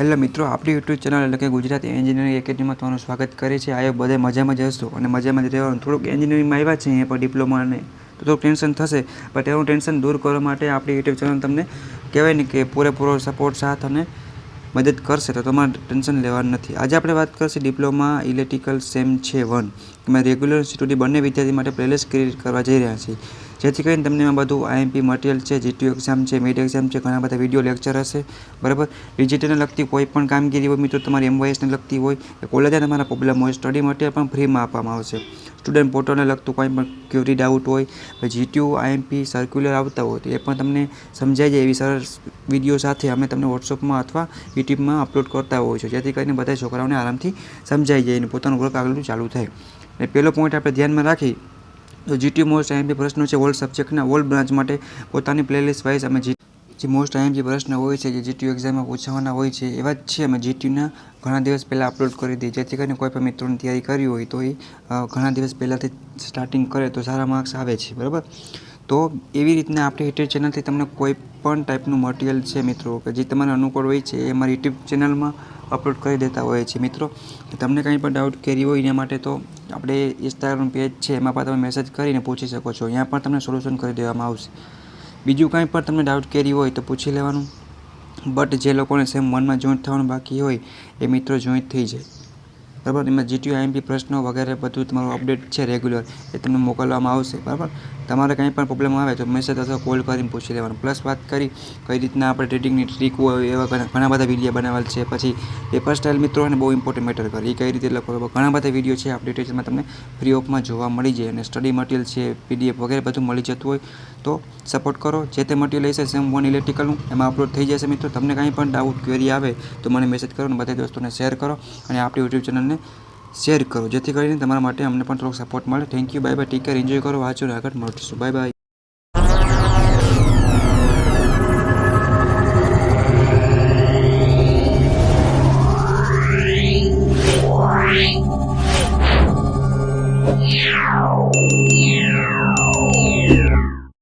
Hello મિત્રો, આપણી YouTube channel એટલે કે ગુજરાત એન્જિનિયરિંગ એકેડમીમાં તમારું સ્વાગત કરે છે। આ બધે મજામાં જ હશો અને મજામાં જ રહેવાનું। થોડુંક એન્જિનિયરિંગમાં આવ્યા છે અહીંયા પર ડિપ્લોમા અને તો થોડુંક ટેન્શન થશે, બટ એવું ટેન્શન દૂર કરવા માટે આપણી યુટ્યુબ ચેનલ તમને કહેવાય ને કે પૂરેપૂરો સપોર્ટ સાથ અને મદદ કરશે, તો તમારે ટેન્શન લેવાનું નથી। આજે આપણે વાત કરીશું ડિપ્લોમા ઇલેક્ટ્રિકલ સેમ છે 1 એમાં રેગ્યુલર સ્ટડી બંને વિદ્યાર્થી માટે પ્લેલિસ્ટ ક્રિએટ કરવા જઈ રહ્યા છીએ, જેથી કરીને તમને એમાં બધું આઈએમપી મટીરિયલ છે, જીટીયુ એક્ઝામ છે, મિડ એક્ઝામ છે, ઘણા બધા વિડીયો લેક્ચર હશે, બરાબર। ડિજિટલને લગતી કોઈ પણ કામગીરી હોય મિત્રો, તમારી એમવાયએસને લગતી હોય કે કોલેજમાં તમારા પ્રોબ્લેમ હોય, સ્ટડી મટીરિયલ પણ ફ્રીમાં આપવામાં આવશે। સ્ટુડન્ટ પોર્ટલને લગતું કોઈ પણ ક્યુરી ડાઉટ હોય, જીટીયુ આઈએમપી સર્ક્યુલર આવતા હોય તો એ પણ તમને સમજાઈ જાય એવી સરસ વિડીયો સાથે અમે તમને વોટ્સઅપમાં અથવા યુટ્યુબમાં અપલોડ કરતા હોય છે, જેથી કરીને બધા છોકરાઓને આરામથી સમજાઈ જાય અને પોતાનું વર્ક આગળ ચાલુ થાય। અને પહેલો પોઈન્ટ આપણે ધ્યાનમાં રાખી તો જીટીયુ મોસ્ટ આઈએમપી પ્રશ્નો છે ઓલ સબ્જેક્ટના ઓલ બ્રાન્ચ માટે પોતાની પ્લેલિસ્ટ વાઇઝ અમે જે મોસ્ટ આઈએમપી પ્રશ્ન હોય છે જે જીટીયુ એક્ઝામમાં પૂછવાના હોય છે એવા જ છે અમે જીટીયુના ઘણા દિવસ પહેલાં અપલોડ કરી દઈએ, જેથી કરીને કોઈ પણ મિત્રોની તૈયારી કરી હોય તો એ ઘણા દિવસ પહેલાંથી સ્ટાર્ટિંગ કરે તો સારા માર્ક્સ આવે છે, બરાબર। તો એવી રીતના આપણી યુટ્યુબ ચેનલથી તમને કોઈ પણ ટાઈપનું મટીરિયલ છે મિત્રો કે જે તમારે અનુકૂળ હોય છે એ અમારી યુટ્યુબ ચેનલમાં અપલોડ કરી દેતા હોય છે મિત્રો। તમને કંઈ પણ ડાઉટ કેરી હોય એના માટે તો આપણે ઇન્સ્ટાગ્રામ પેજ છે એમાં પણ તમે મેસેજ કરીને પૂછી શકો છો, ત્યાં પણ તમને સોલ્યુશન કરી દેવામાં આવશે। બીજું કંઈ પણ તમને ડાઉટ કેરી હોય તો પૂછી લેવાનું, બટ જે લોકોને સેમ 1માં જોઈન્ટ થવાનું બાકી હોય એ મિત્રો જોઈન્ટ થઈ જાય, બરાબર। એમાં જીટીયુ આઈએમપી પ્રશ્નો વગેરે બધું તમારું અપડેટ છે રેગ્યુલર એ તમને મોકલવામાં આવશે, બરાબર। તમારે કંઈ પણ પ્રોબ્લેમ આવે તો મેસેજ અથવા કોલ કરીને પૂછી લેવાનું। પ્લસ વાત કરી કઈ રીતના આપણે ટ્રેડિંગની ટ્રીક હોય એવા ઘણા બધા વિડીયો બનાવેલ છે, પછી પેપર સ્ટાઇલ મિત્રો અને બહુ ઇમ્પોર્ટન્ટ મેટર કરે એ કઈ રીતે લખો, ઘણા બધા વિડીયો છે આપણી ડિટેલ્સમાં તમને ફ્રી ઓફમાં જોવા મળી જાય, અને સ્ટડી મટીરિયલ છે પીડીએફ વગેરે બધું મળી જતું હોય તો સપોર્ટ કરો। જે તે મટીરિયલ હશે સેમ 1 ઇલેક્ટ્રિકલનું એમાં અપલોડ થઈ જશે મિત્રો। તમને કંઈ પણ ડાઉટ ક્વેરી આવે તો મને મેસેજ કરો અને બધા દોસ્તોને શેર કરો અને આપણી યુટ્યુબ ચેનલને શેર કરો, જેથી કરીને તમારા માટે અમને પણ થોડોક સપોર્ટ મળે। Thank you, bye bye, take care, enjoy કરો, વાંચો ને આગળ મળીશું, બાય બાય।